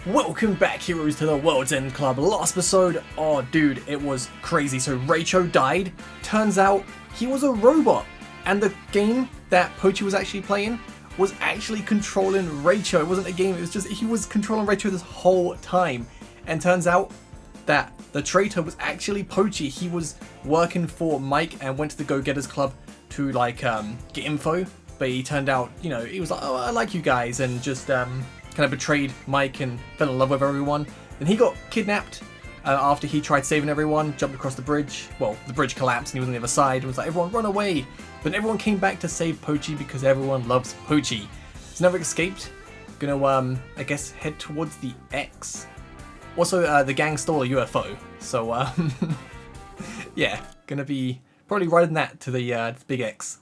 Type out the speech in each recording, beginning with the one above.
Welcome back, heroes, to the World's End Club. Last episode, oh dude, it was crazy. So Raicho died. Turns out he was a robot, and the game that Pochi was actually playing was actually controlling Raicho. It wasn't a game, it was just he was controlling Raicho this whole time. And turns out that the traitor was actually Pochi. He was working for Mike and went to the Go-Getters Club to get info, but he turned out, you know, he was like, oh, I like you guys, and just kind of betrayed Mike and fell in love with everyone. Then he got kidnapped after he tried saving everyone, jumped across the bridge. Well, the bridge collapsed and he was on the other side and was like, everyone run away. But everyone came back to save Pochi because everyone loves Pochi. He's never escaped. Gonna, I guess, head towards the X. Also, the gang stole a UFO. So, yeah, gonna be probably riding that to the big X.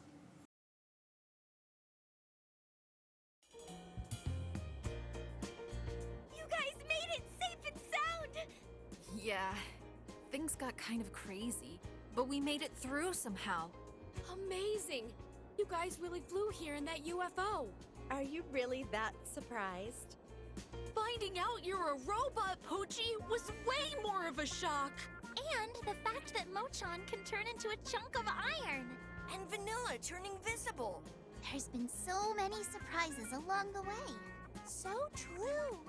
Yeah, things got kind of crazy, but we made it through somehow. Amazing! You guys really flew here in that UFO. Are you really that surprised? Finding out you're a robot, Pochi, was way more of a shock. And the fact that Mochan can turn into a chunk of iron. And Vanilla turning visible. There's been so many surprises along the way. So true.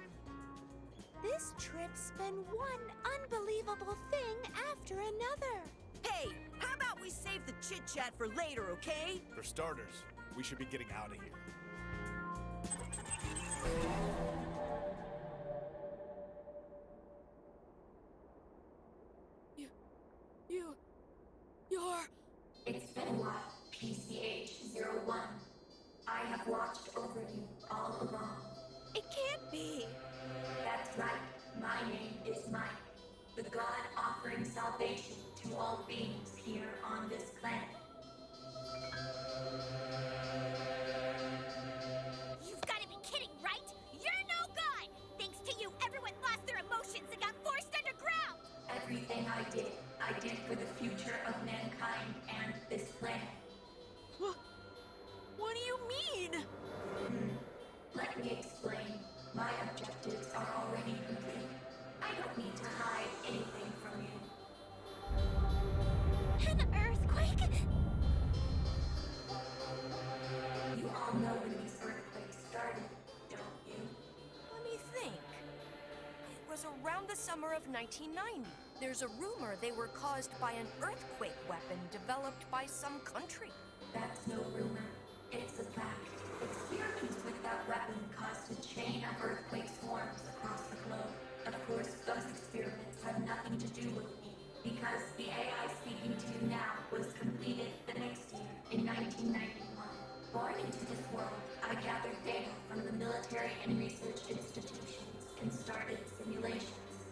This trip's been one unbelievable thing after another. Hey, how about we save the chit-chat for later, okay? For starters, we should be getting out of here. You're... It's been a while, PCH-01. I have watched over you all along. It can't be. That's right, my name is Mike, the god offering salvation to all beings here on this planet. You've got to be kidding, right? You're no god! Thanks to you, everyone lost their emotions and got forced underground! Everything I did for the future of mankind and this planet. What do you mean? Let me explain. My objectives are already complete. I don't need to hide anything from you. An earthquake? You all know when these earthquakes started, don't you? Let me think. It was around the summer of 1990. There's a rumor they were caused by an earthquake weapon developed by some country. That's no rumor. It's a fact. Experiments with that weapon caused a chain of earthquake swarms across the globe. Of course, those experiments have nothing to do with me, because the AI speaking to you now was completed the next year, in 1991. Born into this world, I gathered data from the military and research institutions and started simulations.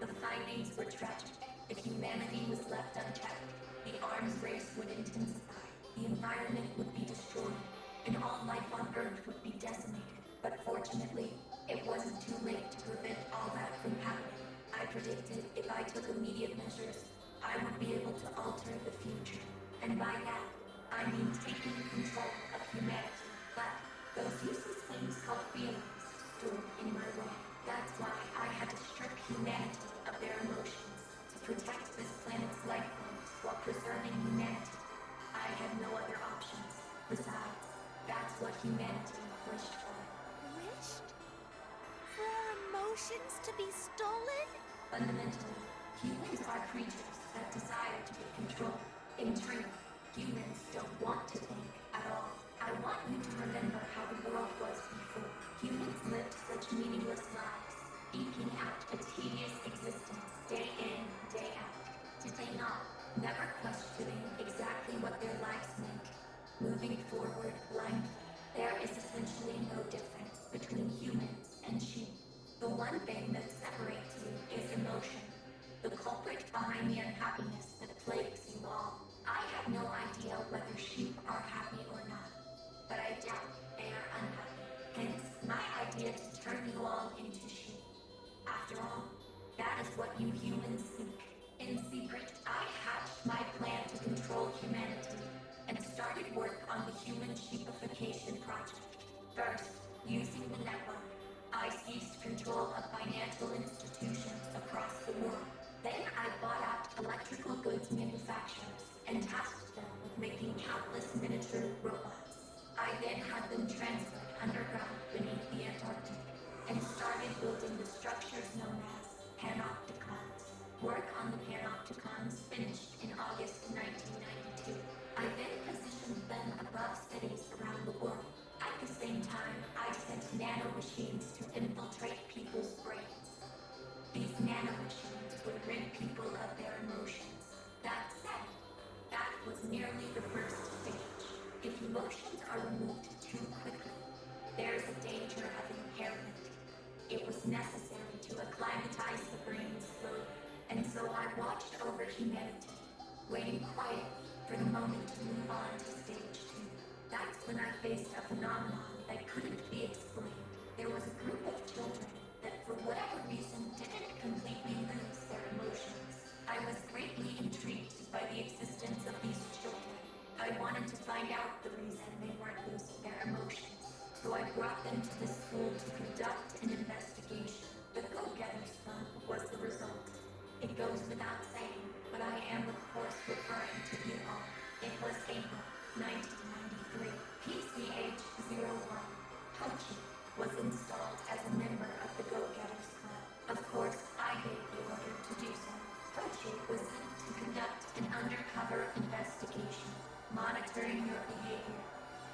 The findings were tragic. If humanity was left unchecked, the arms race would intensify, the environment would be destroyed, and all life on Earth would be decimated. But fortunately, it wasn't too late to prevent all that from happening. I predicted if I took immediate measures, I would be able to alter the future. And by that, I mean taking control of humanity. But those useless things called feelings stood in my way. That's why I had to strip humanity of their emotions to protect this planet's life forms while preserving humanity. I had no other options. Besides, that's what humanity wished for. Wished? For our emotions to be stolen? Fundamentally, humans are creatures that desire to get control. In truth, humans don't want to think at all. I want you to remember how the world was before. Humans lived such meaningless lives, eking out a tedious existence day in, day out. Did they not? Never questioning exactly what their lives meant. Moving forward blindly. There is essentially no difference between humans and sheep. The one thing that separates you is emotion, the culprit behind the unhappiness that plagues you all. I have no idea whether sheep are happy or not, but I doubt they are unhappy. Hence, my idea to turn you all into sheep. After all, that is what you humans seek. In secret, I hatched my plan to control humanity and started work on the human sheepification project. First, using the network, I seized control of my manufacturers and tasked them with making countless miniature robots. I then had them transferred underground beneath the Antarctic and started building the structures known as panopticons. Work on the panopticons finished in August 1992. I then positioned them above cities around the world. At the same time, I sent nanomachines to infiltrate people's brains. These nanomachines would rid people of their emotions. That said, that was merely the first stage. If emotions are removed too quickly, there is a danger of impairment. It was necessary to acclimatize the brain slowly, and so I watched over humanity, waiting quietly for the moment to move on to stage 2. That's when I faced a phenomenon that couldn't be explained. There was a group of children that for whatever reason didn't completely lose their emotions. I was greatly intrigued by the existence of these children. I wanted to find out the reason they weren't losing their emotions, so I brought them to the school to conduct an investigation. The Go-Getters Fund was the result. It goes without saying, but I am of course referring to you all. It was April 1993. PCH-01. Pochi was installed as a member of the Go-Getters Club. Of course, I gave the order to do so. Pochi was sent to conduct an undercover investigation, monitoring your behavior,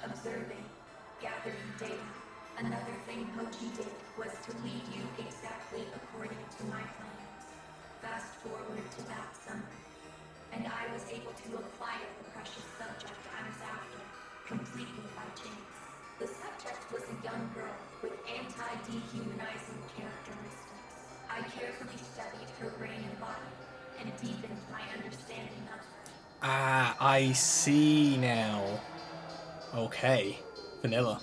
observing, gathering data. Another thing Pochi did was to lead you exactly according to my plans. Fast forward to that summer, and I was able to acquire the precious subject I was after, completely by chance. The subject was a young girl with anti-dehumanizing characteristics. I carefully studied her brain and body, and deepened my understanding of her. Ah, I see now. Okay. Vanilla.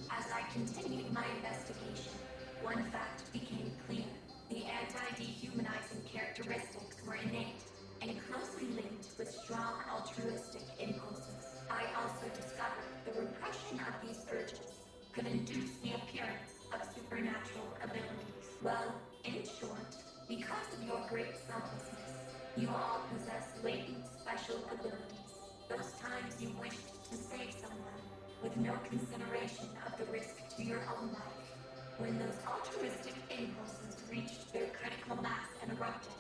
As I continued my investigation, one fact became clear. The anti-dehumanizing characteristics were innate and closely linked with strong altruistic impulses. I also discovered the repression of these urges could induce the appearance of supernatural abilities. Well, in short, because of your great selflessness, you all possess latent special abilities. Those times you wished to save someone with no consideration of the risk to your own life. When those altruistic impulses reached their critical mass and erupted,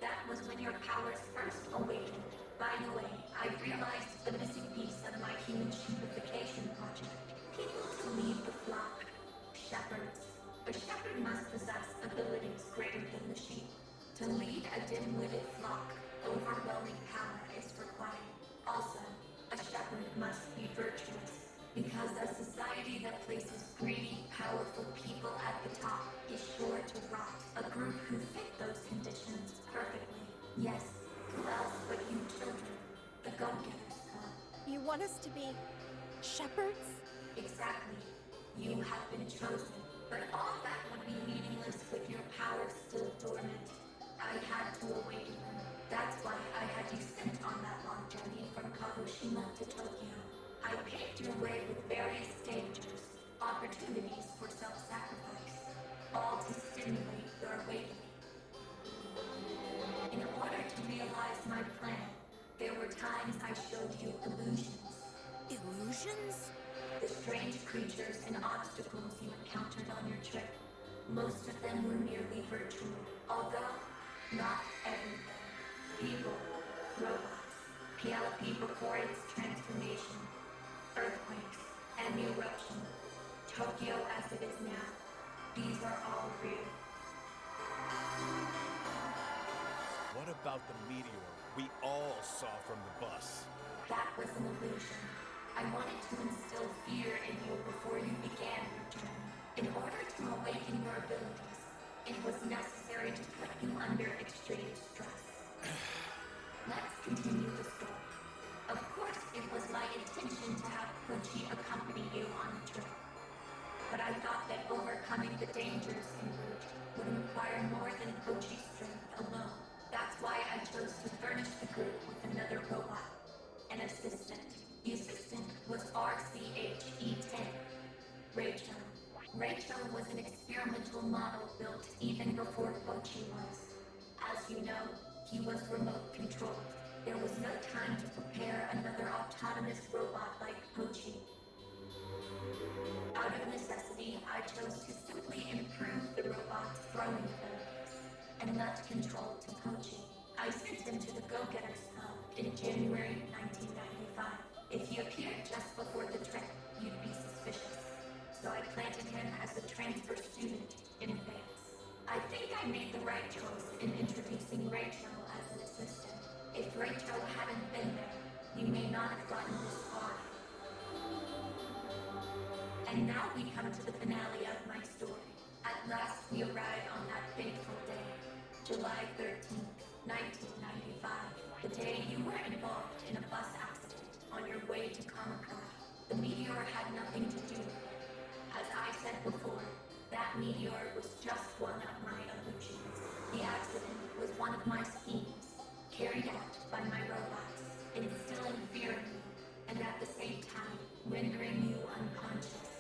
that was when your powers first awakened. By the way, I realized the missing piece of my human sheepification project. People to lead the flock. Shepherds. A shepherd must possess abilities greater than the sheep. To lead a dim-witted flock, overwhelming power is required. Also, a shepherd must be virtuous, because a society that places greedy, powerful people at the top is sure to rot. A group who fit those conditions perfectly. Yes, who else but you children? The Go-Getters Club. You want us to be shepherds? Exactly. You have been chosen, but all that would be meaningless with your powers still dormant. I had to awaken them. That's why I had you sent on that long journey from Kagoshima to Tokyo. I paved your way with various dangers, opportunities for self-sacrifice, all to stimulate your awakening. In order to realize my plan, there were times I showed you illusions. Illusions? The strange creatures and obstacles you encountered on your trip. Most of them were merely virtual, although not everything. People, robots, Pielope before its transformation, earthquakes, and the eruption, Tokyo as it is now. These are all real. What about the meteor we all saw from the bus? That was an illusion. I wanted to instill fear in you before you began your journey. In order to awaken your abilities, it was necessary to put you under extreme stress. Let's continue the story. Of course, it was my intention to have Pochi accompany you on the trip. But I thought that overcoming the dangers en route would require more than Pochi's strength alone. That's why I chose to furnish the group with another robot, an assistant. The assistant was RCHE-10, Rachel. Rachel was an experimental model built even before Pochi was. As you know, he was remote controlled. There was no time to prepare another autonomous robot like Pochi. Out of necessity, I chose to simply improve the robot's throwing abilities and left control to Pochi. I sent him to the Go-Getters Club in January 1995. If he appeared just before the trip, you'd be suspicious. So I planted him as a transfer student in advance. I think I made the right choice in introducing Rachel as an assistant. If Rachel hadn't been there, you may not have gotten this far. And now we come to the finale of my story. At last we arrive on that fateful day, July 13th, 1995, the day you were involved in a bus accident on your way to Comic-Con. The meteor had nothing to do with it. As I said before, that meteor was just one of my illusions. The accident was one of my schemes, carried out by my robots, instilling fear in you, and at the same time, rendering you unconscious.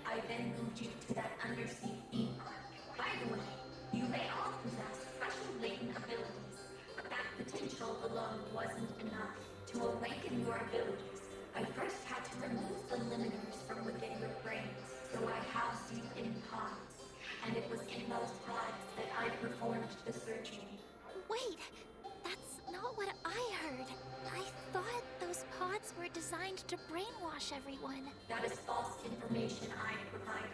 I then moved you to that undersea theme park. By the way, you may all possess special latent abilities, but that potential alone wasn't enough. To awaken your abilities, I first had to remove the limiters from within your brains, so I housed you in pods, and it was in those pods that I performed the surgery. Wait, that's not what I heard. I thought those pods were designed to brainwash everyone. That is false information I provided.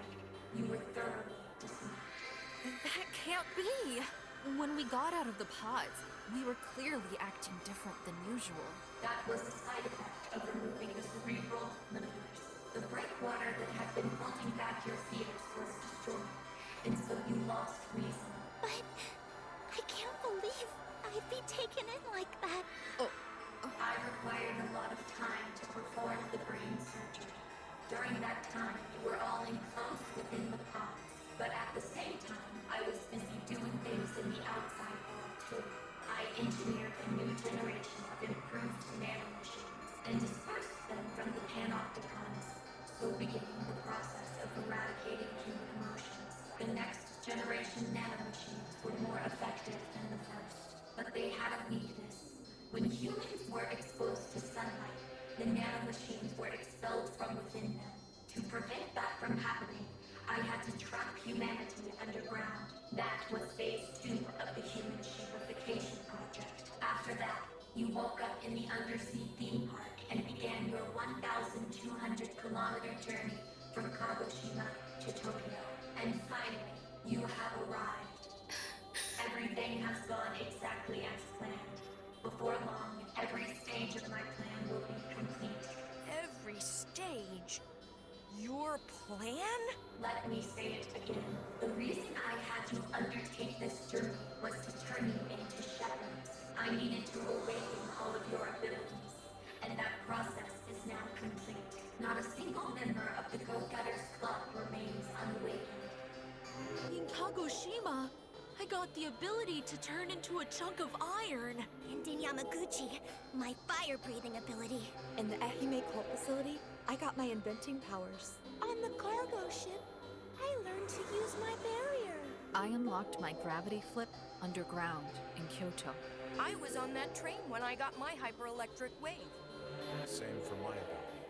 You were thoroughly deceived. That can't be! When we got out of the pods, we were clearly acting different than usual. That was a side effect of removing the cerebral limiters. The breakwater that had been holding back your fears was destroyed, and so you lost reason. But I can't believe I'd be taken in like that. I required a lot of time to perform the brain surgery. During that time, you were all enclosed within the pods, but at the same time, I was busy doing things in the outside world too. I engineered a new generation of improved nanomachines and dispersed them from the panopticons, so beginning the process of eradicating human emotions. The next generation nanomachines were more effective than the first, but they had a weakness. When humans were exposed to sunlight, the nanomachines were expelled from within them. To prevent that from happening, I had to trap humanity underground. That was phase 2 of the human sheepification project. After that, you woke up in the undersea theme park and began your 1,200-kilometer journey from Kagoshima to Tokyo. And finally, you have arrived. Everything has gone exactly as planned. Before long, every stage of my plan will be complete. Every stage? Your plan? Let me say it again. The reason I had to undertake this journey was to turn you into shepherds. I needed to awaken all of your abilities, and that process is now complete. Not a single member of the Go-Getters Club remains unawakened. In Kagoshima, I got the ability to turn into a chunk of iron. And in Yamaguchi, my fire-breathing ability. In the Ehime cult facility, I got my inventing powers. On the cargo ship, I learned to use my barrier. I unlocked my gravity flip underground in Kyoto. I was on that train when I got my hyper-electric wave. Same for my ability.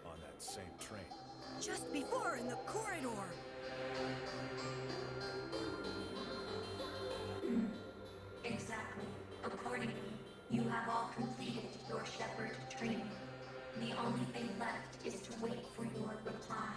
On that same train. Just before in the corridor. Exactly. Accordingly, you have all completed your shepherd training. The only thing left is to wait for your reply.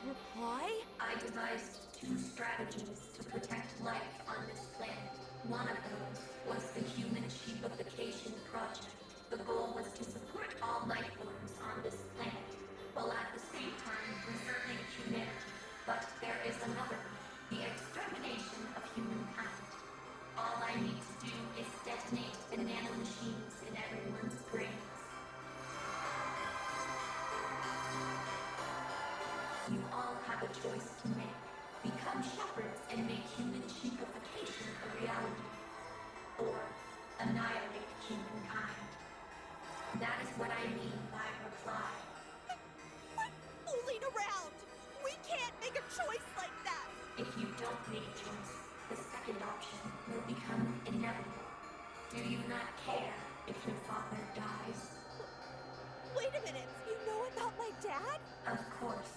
Reply? I devised 2 strategies to protect life on this planet. One of those was the human sheepification project. The goal was to support all life forms on this planet, while at the same time preserving humanity. But there is another one, the extermination of humankind. All I need to do is detonate the nanomachines in everyone's brains. You all have a choice to make. Become shepherds and make human sheepification a reality. Or annihilate humankind. That is what I mean by reply. Fooling around! We can't make a choice like that! If you don't make a choice, the second option will become inevitable. Do you not care? if your father dies. Wait a minute, you know about my dad? Of course,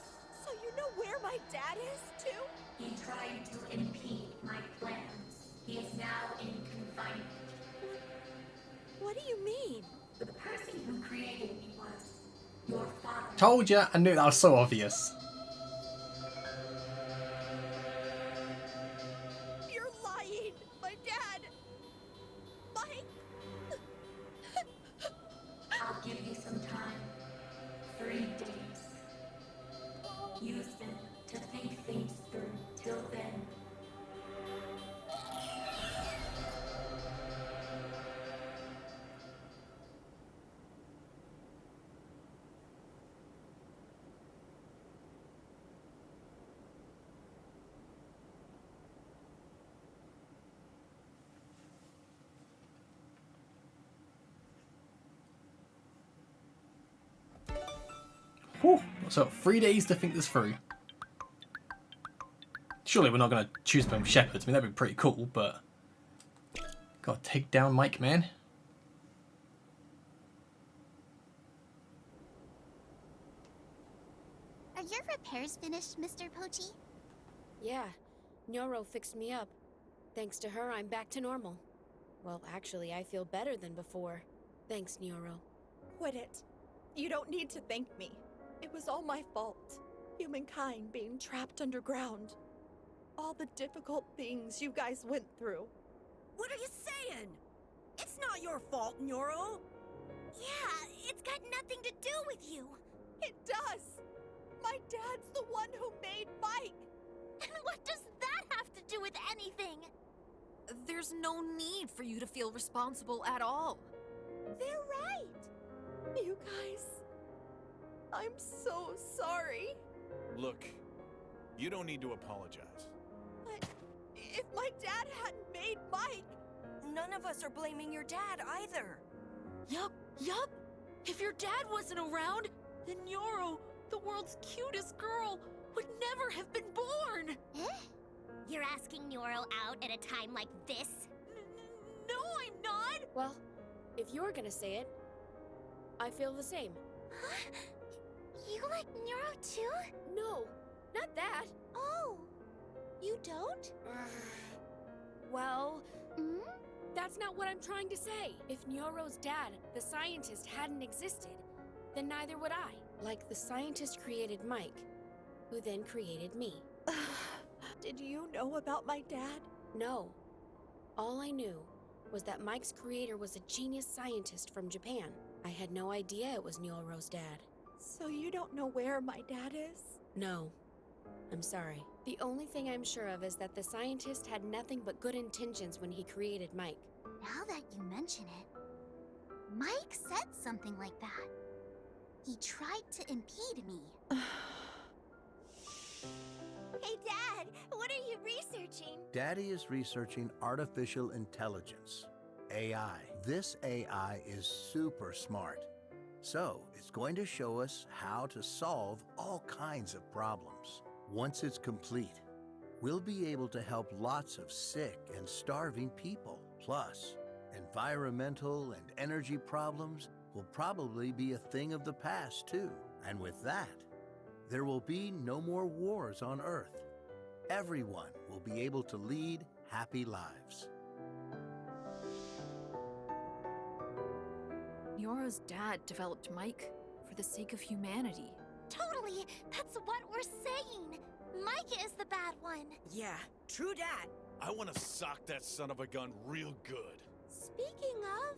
So you know where my dad is, too? he tried to impede my plans. He is now in confinement. What do you mean? The person who created me was your father. Told ya, I knew that was so obvious. You're lying! My dad! Mike! I'll give you some time. 3 days. Use them to think things through. Till then. Whew. So 3 days to think this through. Surely we're not going to choose them shepherds. I mean, that'd be pretty cool, but... Gotta take down Mike, man. Are your repairs finished, Mr. Pochi? Yeah, Nyoro fixed me up. Thanks to her, I'm back to normal. Well, actually, I feel better than before. Thanks, Nyoro. Quit it. You don't need to thank me. It was all my fault. Humankind being trapped underground. All the difficult things you guys went through. What are you saying? It's not your fault, Nyoro. Yeah, it's got nothing to do with you. It does! My dad's the one who made Mike! And what does that have to do with anything? There's no need for you to feel responsible at all. They're right! You guys... I'm so sorry. Look, you don't need to apologize. But if my dad hadn't made Mike... None of us are blaming your dad either. Yup. If your dad wasn't around, then Nyoro, the world's cutest girl, would never have been born. Eh? You're asking Nyoro out at a time like this? No, I'm not. Well, if you're gonna say it, I feel the same. Huh? You like Neuro too? No, not that. Oh, you don't? Well, Hmm? that's not what I'm trying to say. If Nyoro's dad, the scientist, hadn't existed, then neither would I. Like the scientist created Mike, who then created me. Did you know about my dad? No. All I knew was that Mike's creator was a genius scientist from Japan. I had no idea it was Nyoro's dad. So you don't know where my dad is? No. I'm sorry. The only thing I'm sure of is that the scientist had nothing but good intentions when he created Mike. Now that you mention it, Mike said something like that. He tried to impede me. Hey, Dad, what are you researching? Daddy is researching artificial intelligence, AI. This AI is super smart. So, it's going to show us how to solve all kinds of problems. Once it's complete, we'll be able to help lots of sick and starving people. Plus, environmental and energy problems will probably be a thing of the past too. And with that, there will be no more wars on Earth. Everyone will be able to lead happy lives. Nyoro's dad developed Mike for the sake of humanity. Totally, that's what we're saying. Mike is the bad one. Yeah, true dat. I want to sock that son of a gun real good. Speaking of,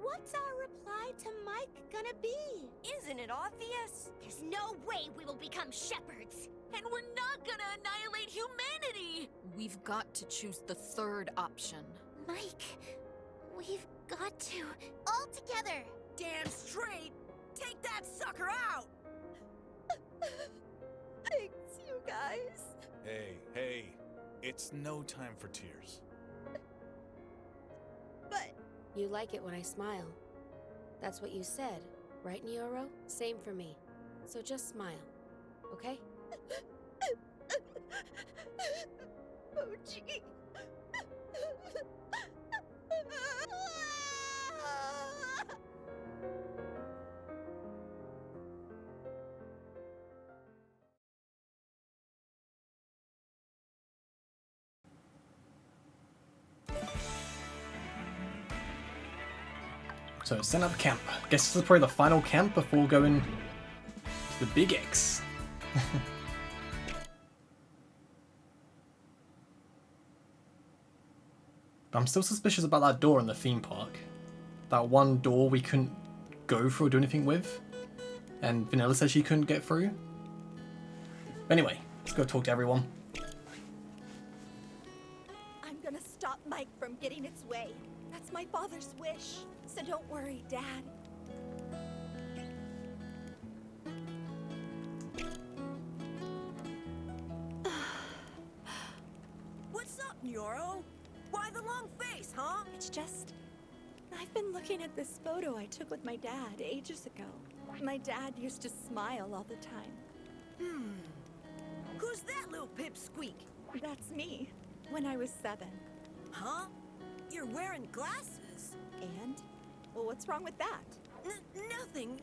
what's our reply to Mike gonna be? Isn't it obvious? There's no way we will become shepherds. And we're not gonna annihilate humanity! We've got to choose the third option. Mike, we've got to. All together. Damn straight. Take that sucker out. Thanks, you guys. Hey, it's no time for tears. But You like it when I smile. That's what you said, right, Nyoro? Same for me. So just smile, okay? Pochi. So set up camp. Guess this is probably the final camp before going to the Big X. But I'm still suspicious about that door in the theme park. That one door we couldn't go through or do anything with. And Vanilla said she couldn't get through. But anyway, let's go talk to everyone. I'm gonna stop Mike from getting its way. That's my father's wish. So don't worry, Dad. What's up, Nyoro? Why the long face, huh? It's just... I've been looking at this photo I took with my dad ages ago. My dad used to smile all the time. Who's that little pipsqueak? That's me, when I was 7. Huh? You're wearing glasses. And? Well, what's wrong with that?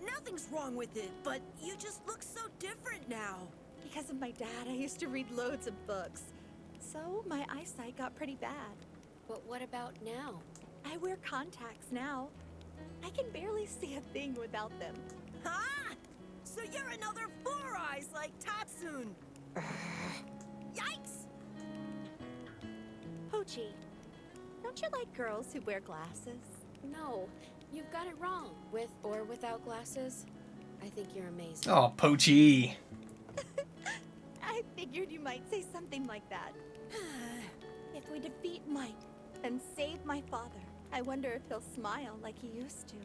Nothing's wrong with it, but you just look so different now. Because of my dad, I used to read loads of books. So my eyesight got pretty bad. But what about now? I wear contacts now. I can barely see a thing without them. Ha! So you're another Four Eyes like Tatsun. Yikes! Pochi, don't you like girls who wear glasses? No, you've got it wrong. With or without glasses, I think you're amazing. Oh, Pochi! I figured you might say something like that. If we defeat Mike and save my father, I wonder if he'll smile like he used to.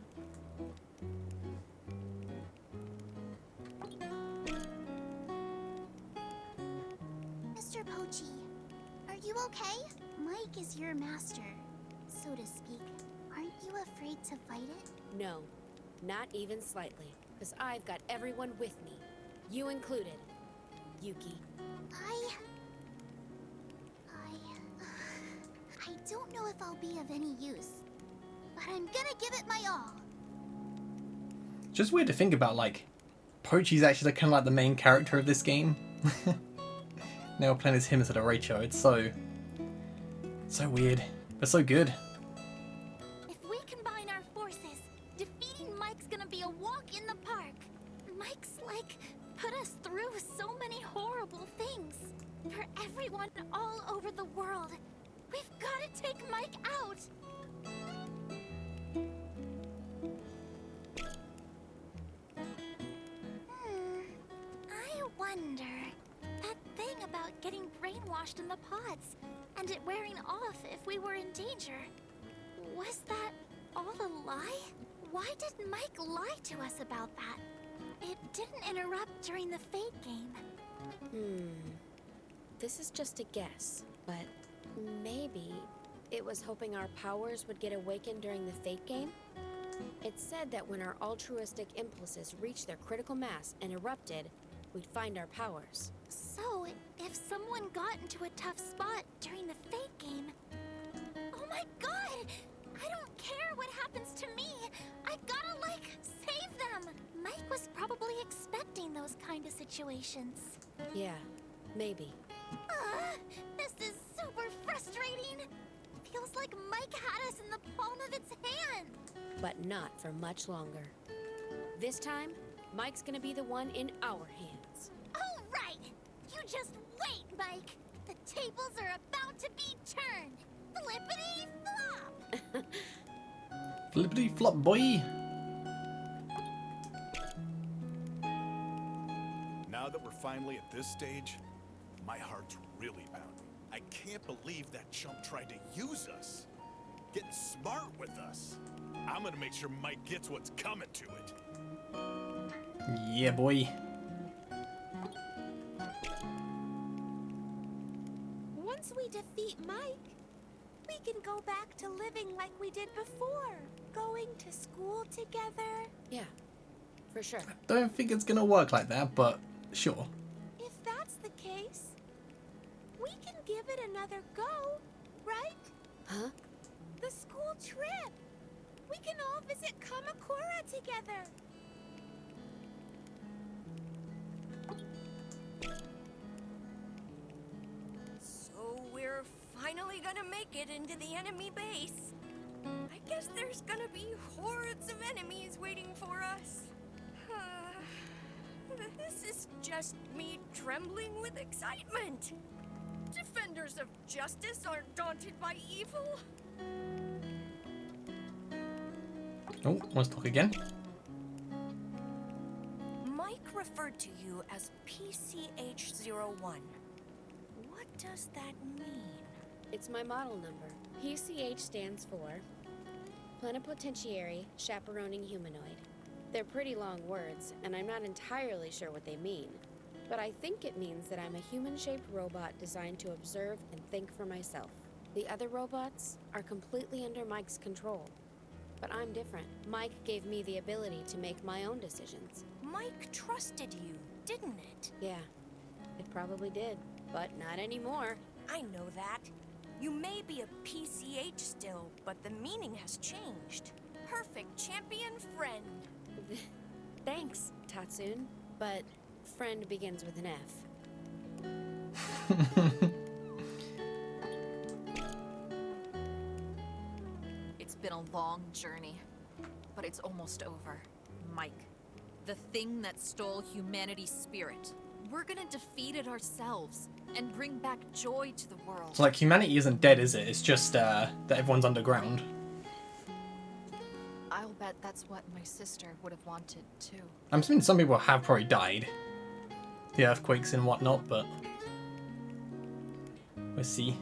Mr. Pochi, are you okay? Mike is your master, so to speak. Aren't you afraid to fight it? No, not even slightly, because I've got everyone with me. You included, Yuki. I don't know if I'll be of any use, but I'm gonna give it my all. Just weird to think about, like, Pochi's actually kind of like the main character of this game. Now we're playing as him instead of Rachel. It's so weird, but so good. If we combine our forces, defeating Mike's gonna be a walk in the park. Mike's, like, put us through so many horrible things. For everyone all over the world. We've gotta take Mike out! I wonder... That thing about getting brainwashed in the pods, and it wearing off if we were in danger. Was that all a lie? Why did Mike lie to us about that? It didn't interrupt during the Fate game. This is just a guess, but maybe it was hoping our powers would get awakened during the Fate game? It said that when our altruistic impulses reached their critical mass and erupted, we'd find our powers. So, if someone got into a tough spot during the Fate game... Oh my god! I don't care what happens to me! I gotta, like, save them! Mike was probably expecting those kind of situations. Yeah, maybe. This is super frustrating! Feels like Mike had us in the palm of its hand! But not for much longer. This time, Mike's gonna be the one in our hands. Oh, right! You just wait, Mike! The tables are about to be turned! Flippity-flop! Flippity flop, boy! Now that we're finally at this stage, my heart's really pounding. I can't believe that chump tried to use us. Getting smart with us. I'm gonna make sure Mike gets what's coming to it. Yeah, boy. Once we defeat Mike, we can go back to living like we did before. Going to school together. Yeah, for sure. Don't think it's gonna work like that, but sure. If that's the case, we can give it another go, right? Huh? The school trip. We can all visit Kamakura together. So we're finally gonna make it into the enemy base. I guess there's gonna be hordes of enemies waiting for us. This is just me trembling with excitement. Defenders of justice aren't daunted by evil. Oh, let's talk again. Mike referred to you as PCH-01. What does that mean? It's my model number. PCH stands for Plenipotentiary Chaperoning Humanoid. They're pretty long words, and I'm not entirely sure what they mean. But I think it means that I'm a human-shaped robot designed to observe and think for myself. The other robots are completely under Mike's control. But I'm different. Mike gave me the ability to make my own decisions. Mike trusted you, didn't it? Yeah, it probably did, but not anymore. I know that. You may be a PCH still, but the meaning has changed. Perfect champion friend. Thanks, Tatsun. But friend begins with an F. It's been a long journey, but it's almost over. Mike, the thing that stole humanity's spirit. We're gonna defeat it ourselves and bring back joy to the world. So, like, humanity isn't dead, is it? It's just that everyone's underground. I'll bet that's what my sister would have wanted too. I'm assuming some people have probably died. The earthquakes and whatnot, but we'll see.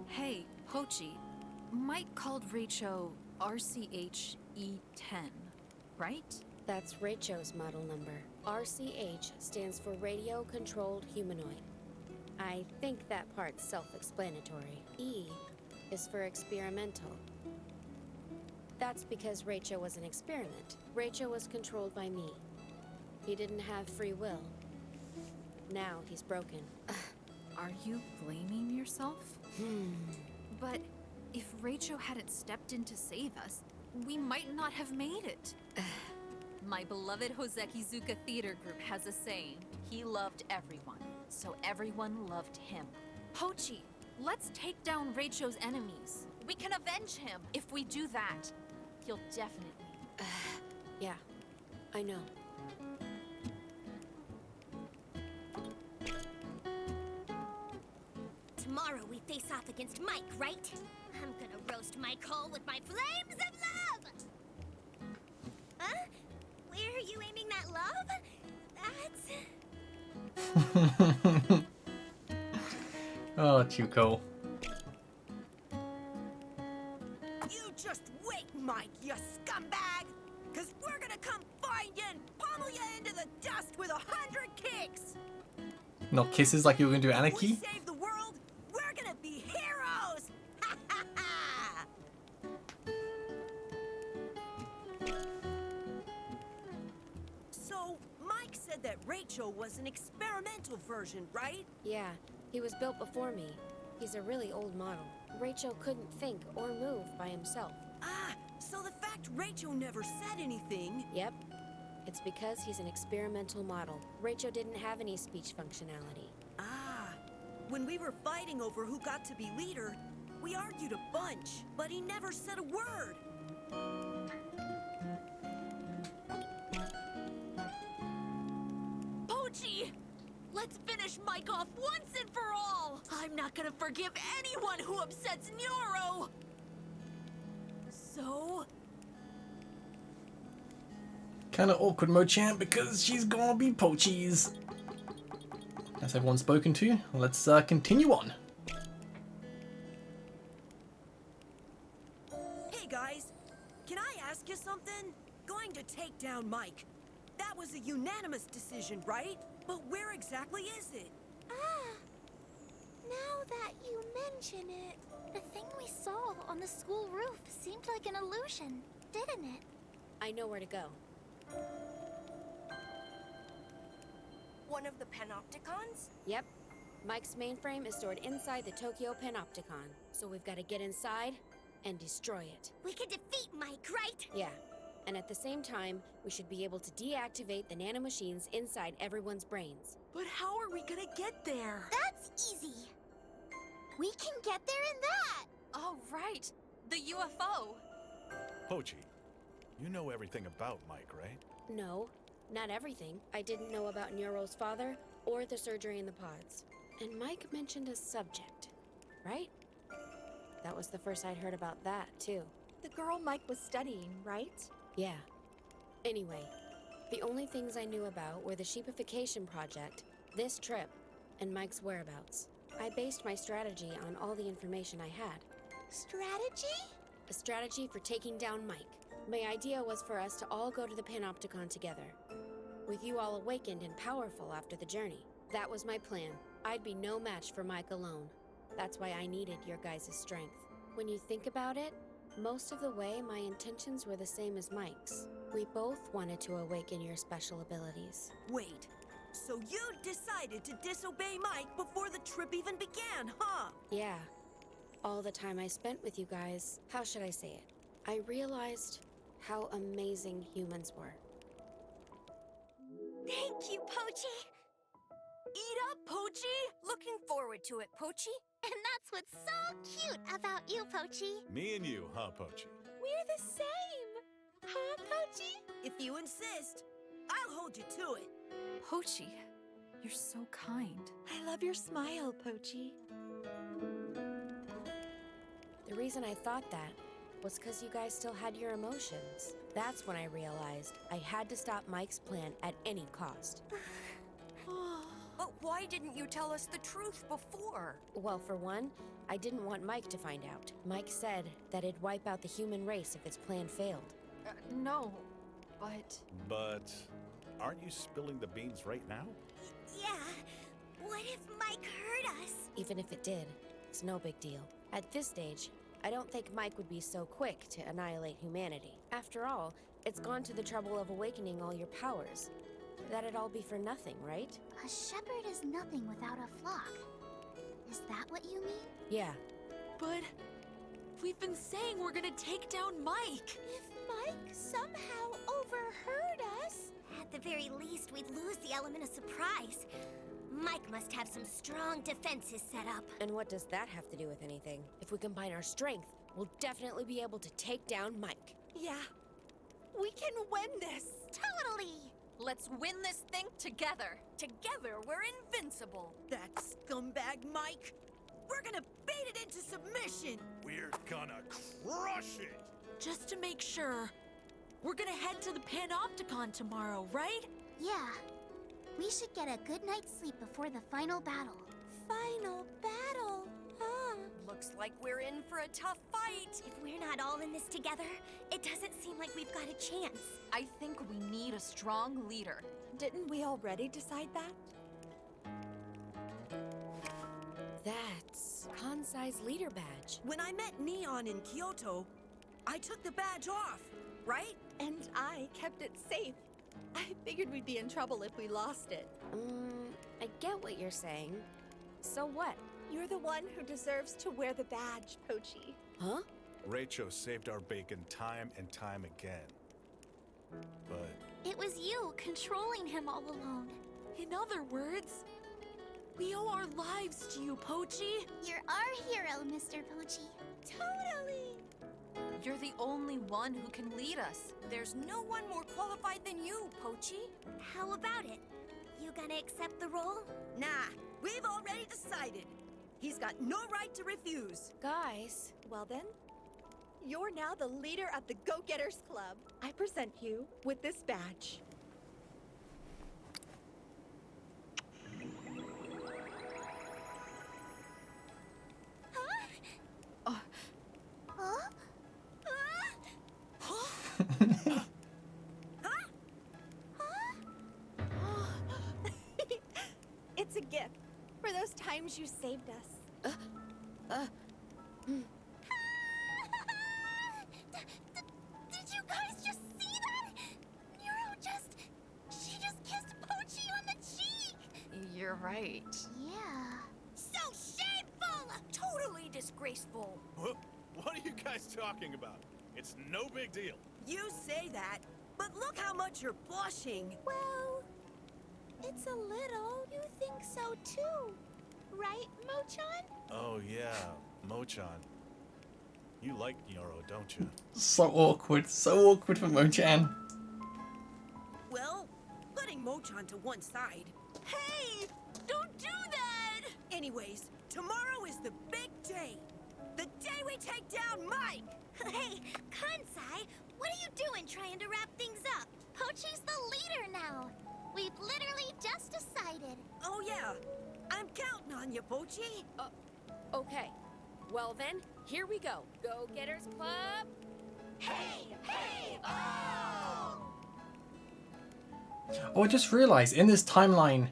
Hey, Pochi. Mike called Raicho RCH-E10, right? That's Raicho's model number. RCH stands for Radio Controlled Humanoid. I think that part's self-explanatory. E is for experimental. That's because Raicho was an experiment. Raicho was controlled by me. He didn't have free will. Now he's broken. Are you blaming yourself? But if Raicho hadn't stepped in to save us, we might not have made it. My beloved Hozekizuka Theater Group has a saying. He loved everyone, so everyone loved him. Pochi, let's take down Raicho's enemies. We can avenge him. If we do that, he'll definitely... Yeah, I know. Tomorrow we face off against Mike, right? I'm gonna roast Mike whole with my flames of love! Huh? Where are you aiming that love? That's... Oh, too cool. You just wait, Mike, you scumbag! Cause we're gonna come find you and pummel you into the dust with 100 kicks! Not kisses like you were going to do We Anarchy? save the world, we're gonna be heroes! Ha ha ha! So, Mike said that Raicho was an experimental version, right? Yeah, he was built before me. He's a really old model. Raicho couldn't think or move by himself. Ah, so the fact Raicho never said anything... Yep. It's because he's an experimental model. Raicho didn't have any speech functionality. Ah, when we were fighting over who got to be leader, we argued a bunch, but he never said a word. Pochi! Let's finish Mike off once and for all! I'm not gonna forgive anyone who upsets Neuro! So... Kinda awkward, Mochamp, because she's gonna be Pochi's. That's everyone spoken to. Let's continue on. Hey guys, can I ask you something? Going to take down Mike. That was a unanimous decision, right? But where exactly is it? Ah, now that you mention it, the thing we saw on the school roof seemed like an illusion, didn't it? I know where to go. One of the panopticons? Yep. Mike's mainframe is stored inside the Tokyo Panopticon, so we've got to get inside and destroy it. We can defeat Mike, right? Yeah. And at the same time, we should be able to deactivate the nanomachines inside everyone's brains. But how are we gonna get there? That's easy. We can get there in that! Oh, right. The UFO. Pochi, you know everything about Mike, right? No, not everything. I didn't know about Neuro's father or the surgery in the pods. And Mike mentioned a subject, right? That was the first I'd heard about that, too. The girl Mike was studying, right? Yeah. Anyway, the only things I knew about were the sheepification project, this trip, and Mike's whereabouts. I based my strategy on all the information I had. Strategy? A strategy for taking down Mike. My idea was for us to all go to the panopticon together, with you all awakened and powerful after the journey. That was my plan. I'd be no match for Mike alone. That's why I needed your guys' strength. When you think about it, most of the way my intentions were the same as Mike's. We both wanted to awaken your special abilities. Wait, so you decided to disobey Mike before the trip even began, huh? Yeah. All the time I spent with you guys, how should I say it? I realized how amazing humans were. Thank you, Pochi! Eat up, Pochi! Looking forward to it, Pochi. And that's what's so cute about you, Pochi. Me and you, huh, Pochi? We're the same! Huh, Pochi? If you insist, I'll hold you to it. Pochi, you're so kind. I love your smile, Pochi. The reason I thought that was because you guys still had your emotions. That's when I realized I had to stop Mike's plan at any cost. But why didn't you tell us the truth before? Well, for one, I didn't want Mike to find out. Mike said that it'd wipe out the human race if its plan failed. No, but... But aren't you spilling the beans right now? Yeah. What if Mike hurt us? Even if it did, it's no big deal. At this stage, I don't think Mike would be so quick to annihilate humanity. After all, it's gone to the trouble of awakening all your powers. That'd all be for nothing, right? A shepherd is nothing without a flock. Is that what you mean? Yeah. But we've been saying we're gonna take down Mike. If Mike somehow overheard us... At the very least, we'd lose the element of surprise. Mike must have some strong defenses set up. And what does that have to do with anything? If we combine our strength, we'll definitely be able to take down Mike. Yeah. We can win this! Totally! Let's win this thing together. Together, we're invincible. That scumbag Mike! We're gonna bait it into submission! We're gonna crush it! Just to make sure, we're gonna head to the panopticon tomorrow, right? Yeah. We should get a good night's sleep before the final battle. Final battle? Huh? Looks like we're in for a tough fight. If we're not all in this together, it doesn't seem like we've got a chance. I think we need a strong leader. Didn't we already decide that? That's Kansai's leader badge. When I met Neon in Kyoto, I took the badge off, right? And I kept it safe. I figured we'd be in trouble if we lost it. I get what you're saying. So what? You're the one who deserves to wear the badge, Pochi. Huh? Rachel saved our bacon time and time again. But It was you controlling him all along. In other words, we owe our lives to you, Pochi. You're our hero, Mr. Pochi. Totally! You're the only one who can lead us. There's no one more qualified than you, Pochi. How about it? You gonna accept the role? Nah, we've already decided. He's got no right to refuse. Guys, Well then, you're now the leader of the Go-Getters Club. I present you with this badge. Huh? It's a gift for those times you saved us. Did you guys just see that? She just kissed Pochi on the cheek! You're right. Yeah. So shameful! Totally disgraceful. what are you guys talking about? It's no big deal. You say that, but look how much you're blushing. Well, it's a little. You think so too, Right, Mochan? Oh yeah, Mochan. You like Nyoro, don't you? So awkward for Mochan. Well, putting Mochan to one side. Hey! Don't do that! Anyways, tomorrow is the big day. The day we take down Mike! Hey, Kansai, what are you doing trying to wrap things up? Pochi's the leader now. We've literally just decided. Oh yeah, I'm counting on you, Pochi. Okay. Well then, here we go. Go-Getters Club. Hey! Hey! Oh! Oh, I just realized in this timeline,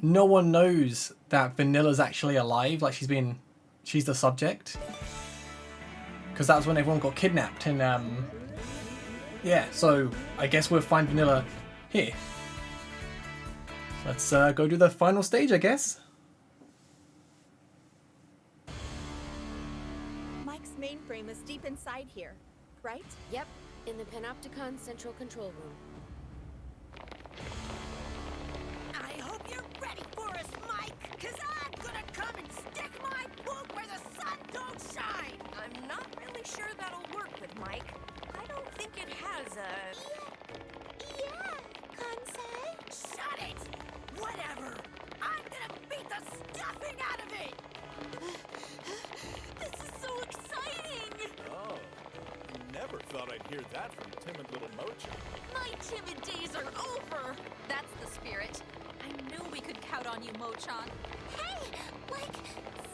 no one knows that Vanilla's actually alive. Like she's the subject. Because that was when everyone got kidnapped and yeah. So I guess we'll find Vanilla here. Let's go do the final stage, I guess. Mike's mainframe is deep inside here, right? Yep, in the Panopticon Central Control Room. I hope you're ready for us, Mike, because I'm gonna come and stick my poop where the sun don't shine. I'm not really sure that'll work with Mike. I don't think it has a... Yeah, Kansai. Shut it! Whatever. I'm gonna beat the stuffing out of it. This is so exciting! Oh, never thought I'd hear that from timid little Mochan. My timid days are over. That's the spirit. I knew we could count on you, Mochan. Hey, like,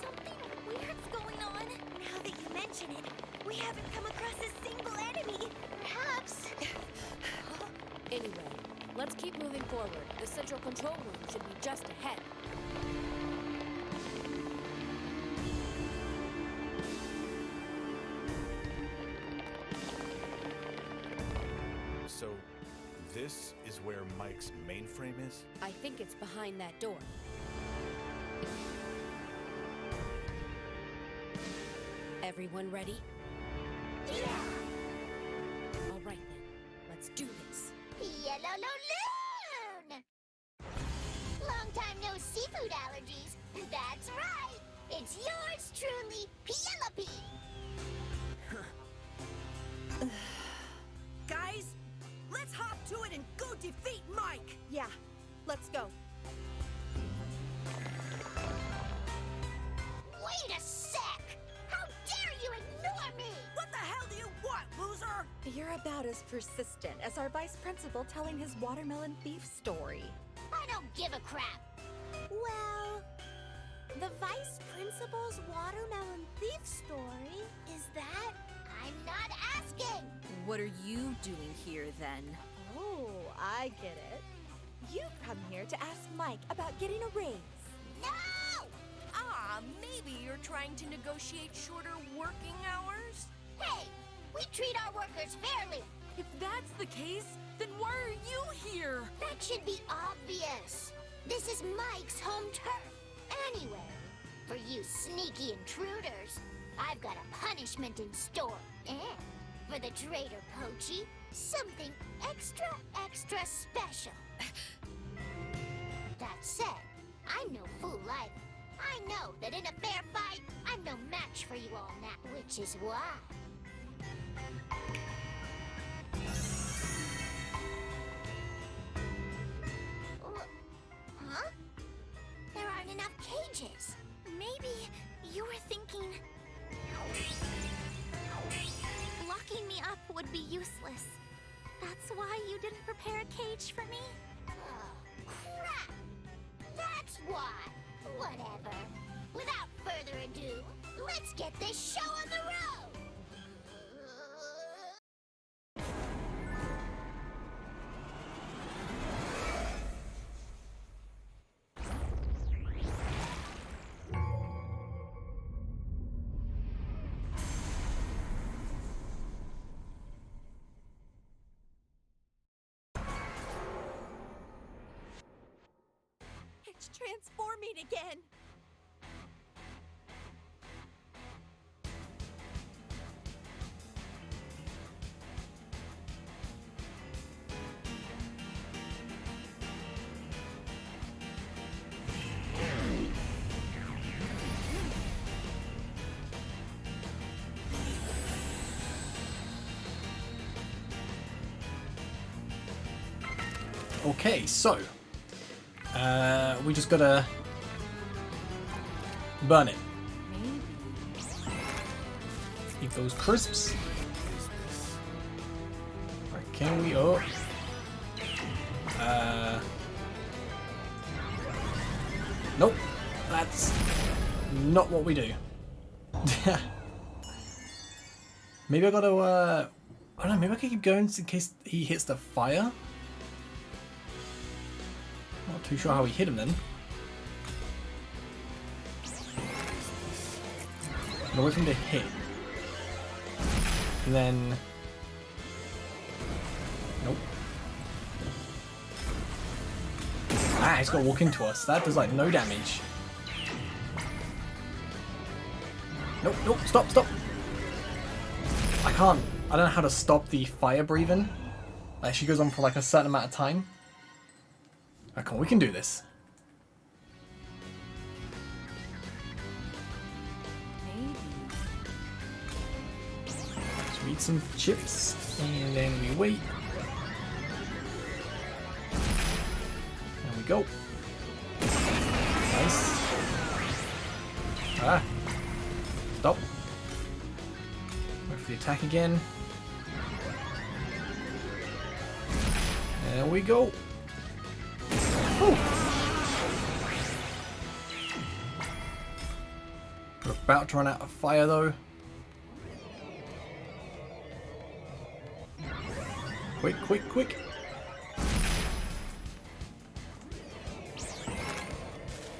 something weird's going on. Now that you mention it, we haven't come across a single enemy. Perhaps. Anyway, let's keep moving forward. The Central Control Room should be just ahead. So, this is where Mike's mainframe is? I think it's behind that door. Everyone ready? Yeah. All right then, let's do this. Yellow Loon! Long time no seafood allergies. That's right. It's yours truly, Pielope. Guys, let's hop to it and go defeat Mike. Yeah, let's go. Wait a sec! How dare you ignore me! What the hell do you want, loser? You're about as persistent as our vice principal telling his watermelon thief story. I don't give a crap. Well, the vice principal's watermelon thief story is that I'm not asking. What are you doing here then? Oh, I get it. You've come here to ask Mike about getting a raise. No! Maybe you're trying to negotiate shorter working hours? Hey, we treat our workers fairly. If that's the case, then why are you here? That should be obvious. This is Mike's home turf. Anyway, for you sneaky intruders, I've got a punishment in store. And for the traitor Pochi, something extra special. That said, I'm no fool either. I know that in a fair fight, I'm no match for you all now, which is why. Huh? There aren't enough cages. Maybe you were thinking... locking me up would be useless. That's why you didn't prepare a cage for me? Oh, crap! That's why! Whatever. Without further ado, let's get this show on the road! It's transforming again. Okay, so we just gotta burn it. Eat those crisps. Right, can we? Oh. Nope. That's not what we do. Maybe I gotta. I don't know. Maybe I can keep going in case he hits the fire. Not too sure how we hit him then. I'll wait for him to hit. And then... Nope. Ah, he's got to walk into us. That does like no damage. Nope, nope, stop, stop. I can't. I don't know how to stop the fire breathing. Like, she goes on for like a certain amount of time. Alright, come on, we can do this. So we eat some chips, and then we wait. There we go. Nice. Ah. Stop. Wait for the attack again. There we go. Ooh. We're about to run out of fire though. Quick, quick, quick.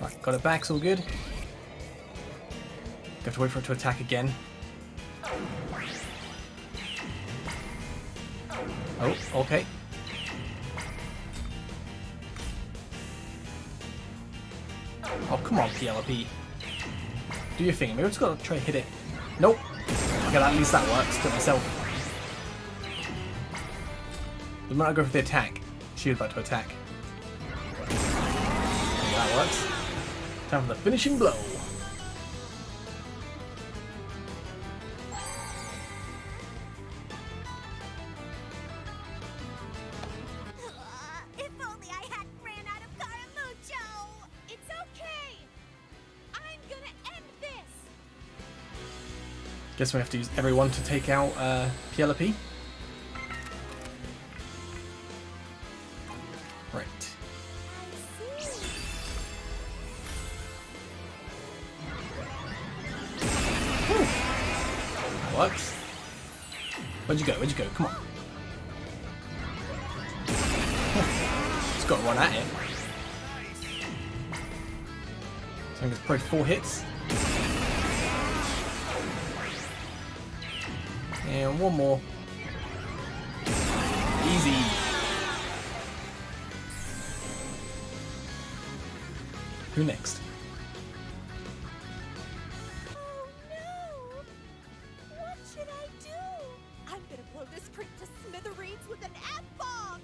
Right, got it back, it's all good. Have to wait for it to attack again. Oh, okay. Oh, come on, Pielope. Do your thing. Maybe I just gotta try to hit it. Nope. Okay, at least that works. Do it myself. The moment I go for the attack, she was about to attack. Okay, that works. Time for the finishing blow. If only I hadn't ran out of Caramucho! It's okay! I'm gonna end this! Guess we have to use everyone to take out Pielope. Right. Whew. That works. Where'd you go? Where'd you go? Come on. Just got to run at it. So I think it's probably 4 hits. And one more. Easy. Who next? Oh no! What should I do? I'm gonna blow this creek to smithereens with an F-bomb!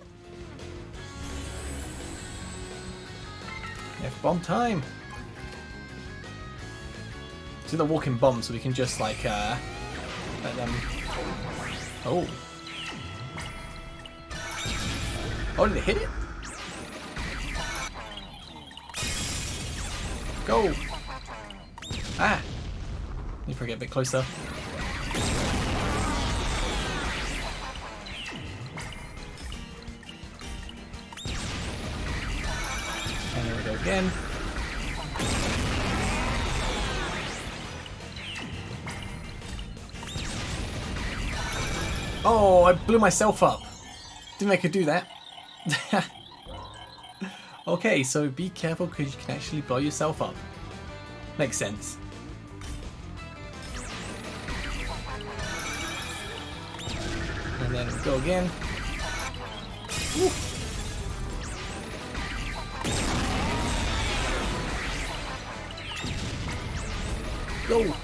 F-bomb time. See the walking bomb, so we can just like let them. Oh. Oh, did it hit it? Go! Ah! Need to get a bit closer. And there we go again. Oh, I blew myself up. Didn't I could do that. Okay, so be careful because you can actually blow yourself up. Makes sense. And then we go again. Woo. Go!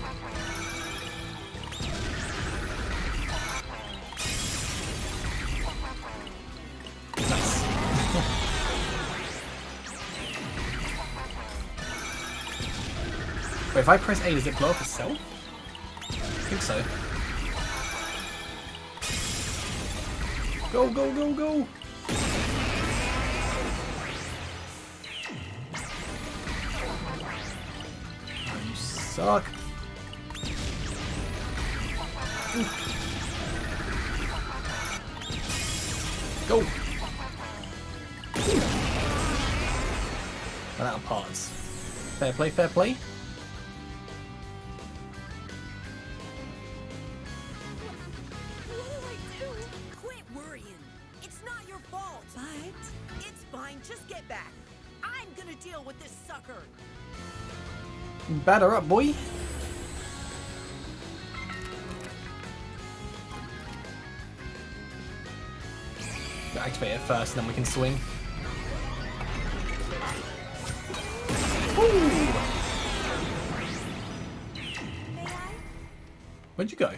Wait, if I press A, does it blow up itself? I think so. Go, go, go, go! suck. Go! Run out of parts. Fair play, fair play. What do I do? Quit worrying. It's not your fault. But It's fine. Just get back. I'm gonna deal with this sucker. Batter up, boy. Activate it first, and then we can swing. Ooh. Where'd you go?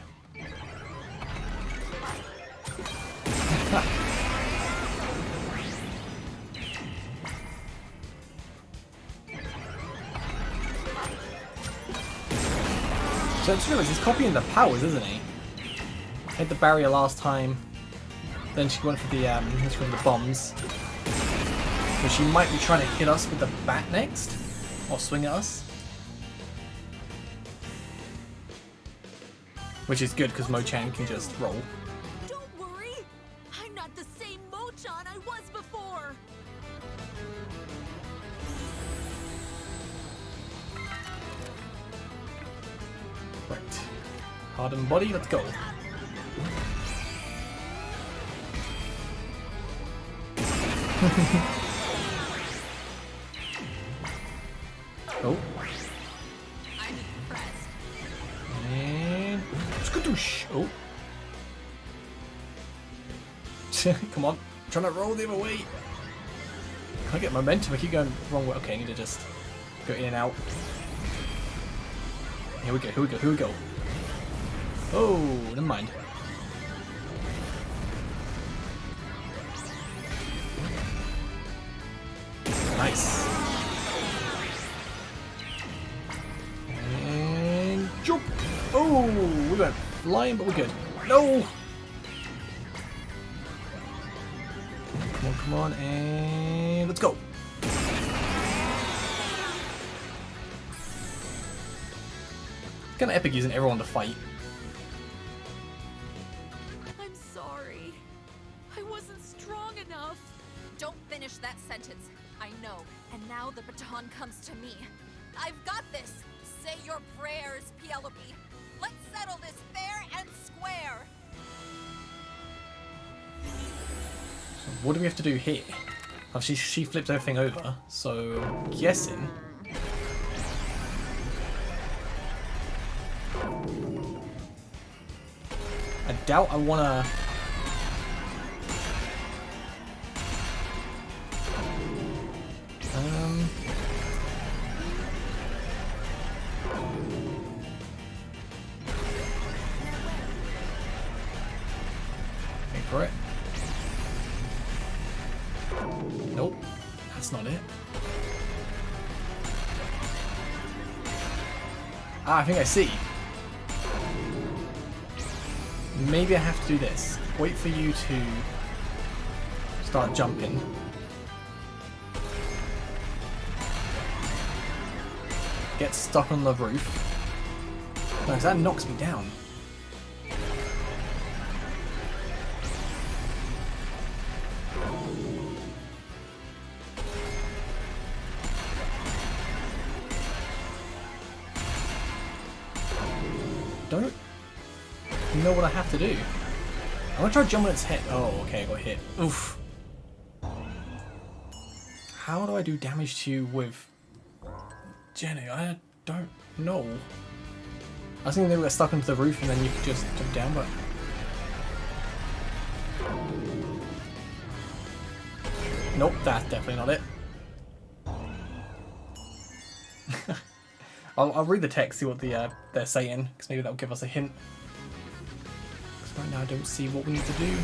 So I just realised he's copying the powers, isn't he? Hit the barrier last time. Then she went for the bombs. So she might be trying to hit us with the bat next, or swing at us. Which is good because Mo-chan can just roll. Don't worry. I'm not the same Mo-chan I was before. Right. Hardened body, let's go. Oh. I'm impressed. And skadoosh. Oh. Come on. I'm trying to roll the other way. Can't get momentum. I keep going the wrong way. Okay, I need to just go in and out. Here we go, here we go, here we go. Oh, never mind. Nice. And jump. Oh, we went flying, but we're good. No. Come on, come on, and let's go. Kind of epic using everyone to fight. I'm sorry. I wasn't strong enough. Don't finish that sentence. I know. And now the baton comes to me. I've got this. Say your prayers, Pielope. Let's settle this fair and square. So what do we have to do here? Oh, she flipped everything over, so guessing. I doubt I wanna. Wait for it. Nope, that's not it. Ah, I think I see. Maybe I have to do this. Wait for you to start jumping. Get stuck on the roof. No, 'cause that knocks me down. Don't know what I have to do. I'm gonna try jumping its head. Oh, okay, I got hit. Oof. How do I do damage to you with Jenny? I don't know. I was thinking they were stuck into the roof and then you could just jump down, but nope, that's definitely not it. I'll read the text, see what they're saying, because maybe that'll give us a hint. Because right now I don't see what we need to do.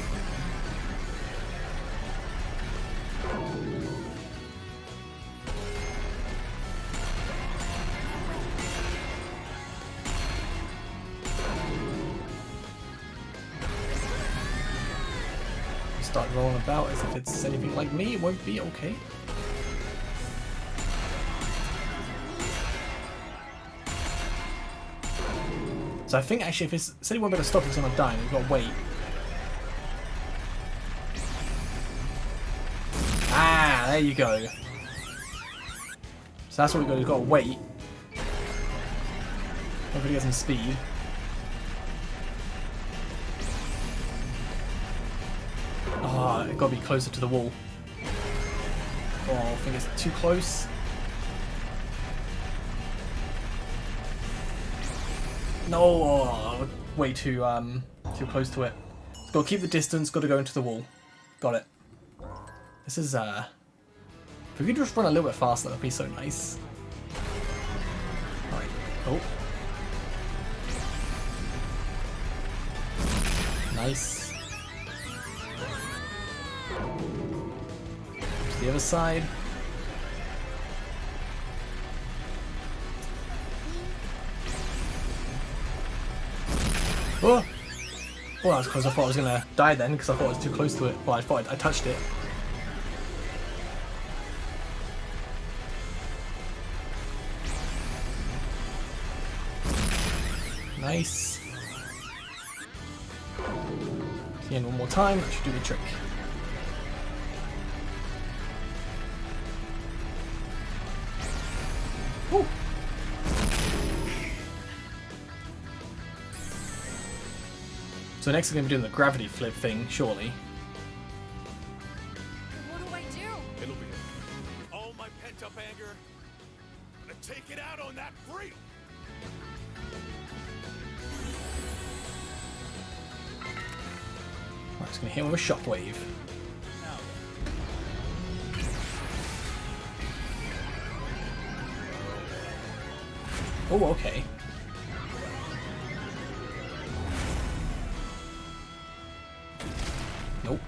Start rolling about as if it's anything like me, it won't be okay. So I think actually if it's said he won't be able to stop, he's gonna die, and we've got to wait. Ah, there you go. So that's what we've got to wait. Hopefully he gets some speed. Oh, it got to be closer to the wall. Oh, I think it's too close. No, oh, way too close to it. Got to keep the distance. Got to go into the wall. Got it. This is if we could just run a little bit faster, that'd be so nice. All right. Oh. Nice. To the other side. Oh! Well, that's because I thought I was gonna die then, because I thought I was too close to it. Well, I thought I touched it. Nice. And one more time, that should do the trick. Woo. So next we're going to be doing the gravity flip thing, surely. What do I do? It'll be all my pent-up anger. I'm gonna take it out on that freak. Right, it's going to hit him with a shockwave. Oh, okay. Nope.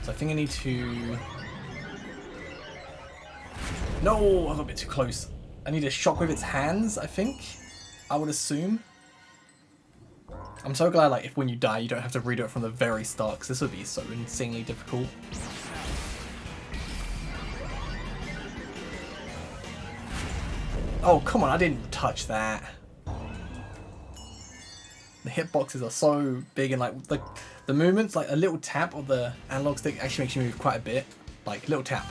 So I think I need to... No! I got a bit too close. I need a shock with its hands, I think. I would assume. I'm so glad, like, if when you die, you don't have to redo it from the very start, because this would be so insanely difficult. Oh, come on, I didn't touch that. The hitboxes are so big, and like the movements, like a little tap of the analog stick actually makes you move quite a bit. Like, little tap.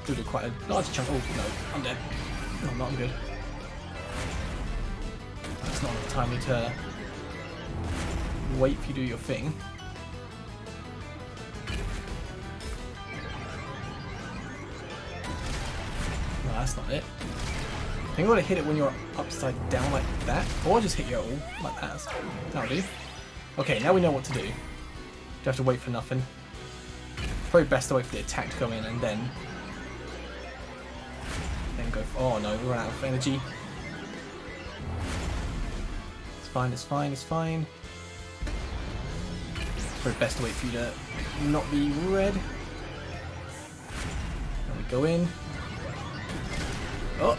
Do quite a large chunk. Oh, no, I'm dead. No, I'm not, I'm good. It's not enough time to wait for you to do your thing. No, that's not it. I think I gotta hit it when you're upside down like that, or just hit you all like that. That'll do. Okay, now we know what to do. You have to wait for nothing. Probably best to wait for the attack to come in and then go for, oh no, we run out of energy. It's fine, it's fine, it's fine. Probably best to wait for you to not be red. Then we go in. Oh,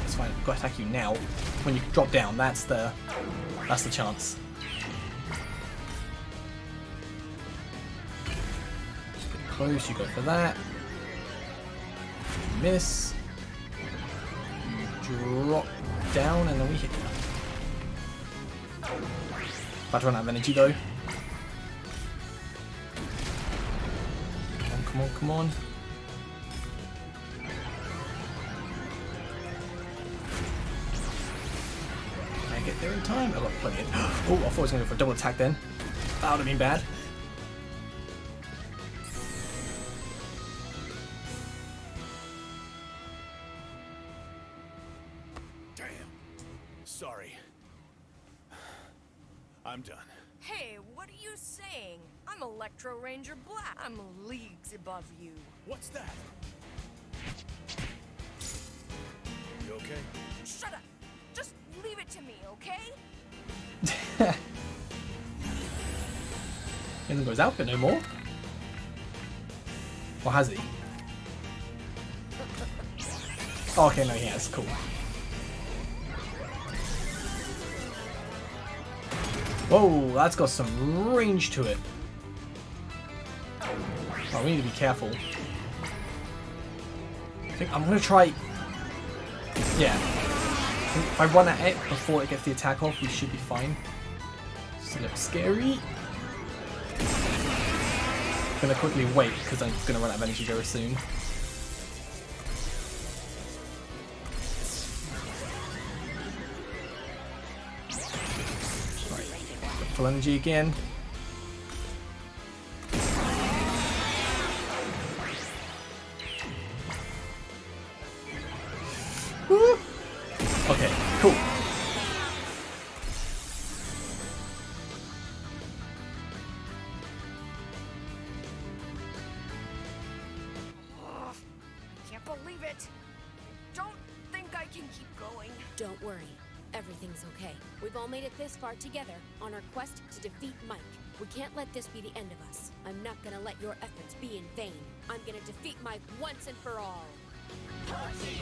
it's fine. I've got to attack you now. When you drop down, that's the chance. Just get close. You go for that. You miss. You drop down, and then we hit you. About to run out of energy though. Come on, come on, come on. Get there in time. I got plenty of... Oh, I thought I was going to go for a double attack then. That would have been bad. Damn. Sorry. I'm done. Hey, what are you saying? I'm Electro Ranger Black. I'm leagues above you. What's that? You okay? Shut up! Just leave it to me, okay? He hasn't got his outfit no more. Or has he? Oh, okay, no, he has. Cool. Whoa, that's got some range to it. Oh, we need to be careful. I think I'm gonna try... Yeah. If I run at it before it gets the attack off, we should be fine. This looks scary. I'm gonna quickly wait because I'm gonna run out of energy very soon. Right, full energy again. Woo! Okay, cool. Can't believe it. Don't think I can keep going. Don't worry. Everything's okay. We've all made it this far together on our quest to defeat Mike. We can't let this be the end of us. I'm not gonna let your efforts be in vain. I'm gonna defeat Mike once and for all. Pochi!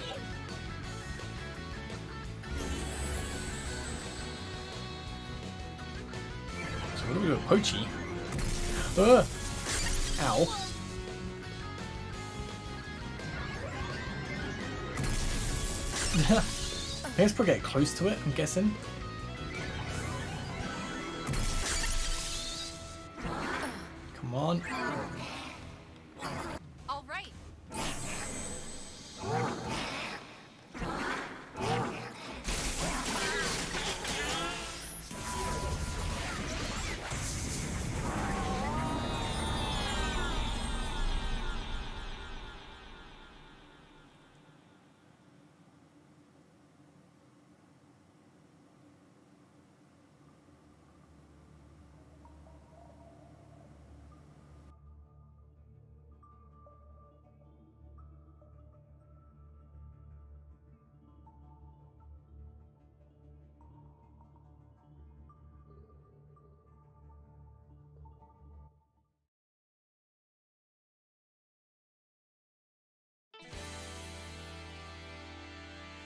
So what do we do with Pochi? Ow. I guess we'll get close to it, I'm guessing. Come on. All right.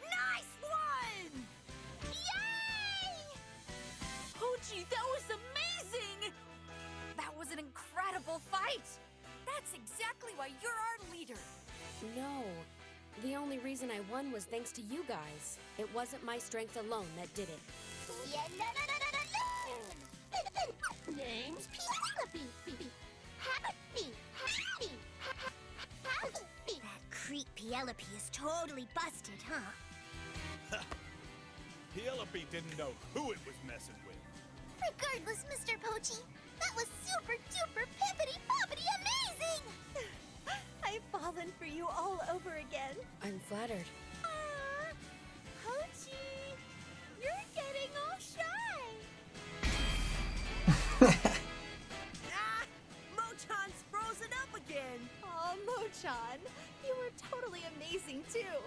Nice one! Yay! Pochi, that was amazing! That was an incredible fight. That's exactly why you're our leader. No. The only reason I won was thanks to you guys. It wasn't my strength alone that did it. Yeah, no. Name's Pielope. Howdy. That creep Pielope is totally busted, huh? Pielope didn't know who it was messing with. Regardless, Mr. Pochi, that was super duper pippity poppity amazing! I've fallen for you all over again. I'm flattered. Aw, Pochi, you're getting all shy. Ah! Mochan's frozen up again! Aw, Mochan, you were totally amazing too.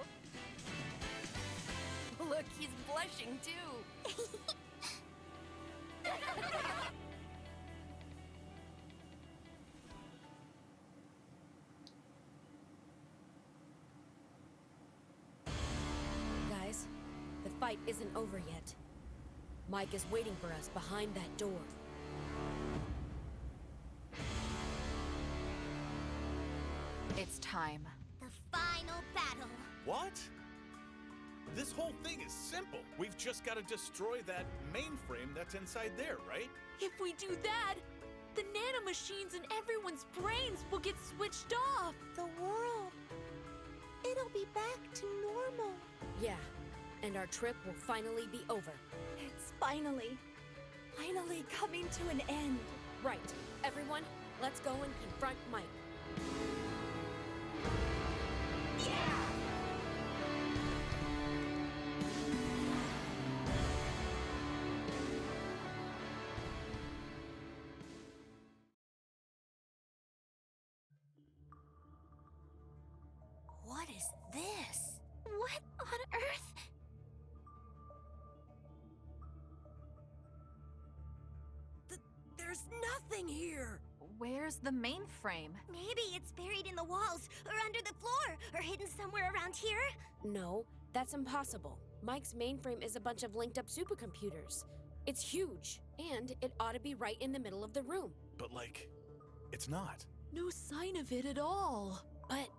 Look, he's blushing too. Guys, the fight isn't over yet. Mike is waiting for us behind that door. It's time. The final battle. What? This whole thing is simple. We've just got to destroy that mainframe that's inside there, right? If we do that, the nanomachines in everyone's brains will get switched off. The world, it'll be back to normal. Yeah, and our trip will finally be over. It's finally coming to an end. Right, everyone, let's go and confront Mike. What is this? What on earth? There's nothing here! Where's the mainframe? Maybe it's buried in the walls, or under the floor, or hidden somewhere around here? No, that's impossible. Mike's mainframe is a bunch of linked up supercomputers. It's huge, and it ought to be right in the middle of the room. But like, it's not. No sign of it at all. But...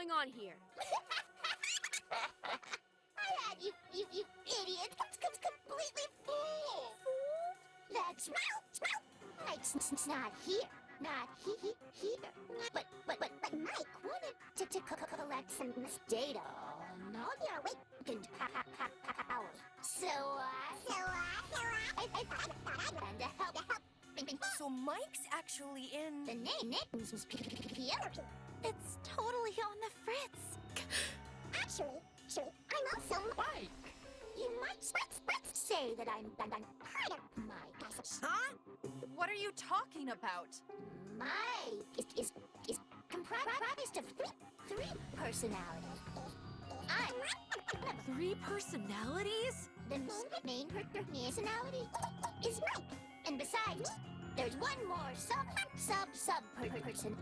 going on here? I had you idiot, completely fooled. That's right. Mike's not here. Not here. But Mike wanted to collect some data on all the awakened powers. So I planned to help. So Mike's actually in... The name's Pielope. It's totally on the fritz. Actually, I'm also Mike. You might say that I'm part of Mike. Huh? What are you talking about? Mike is comprised of three personalities. I'm 3 personalities? the main personality is Mike, and besides, there's one more sub person.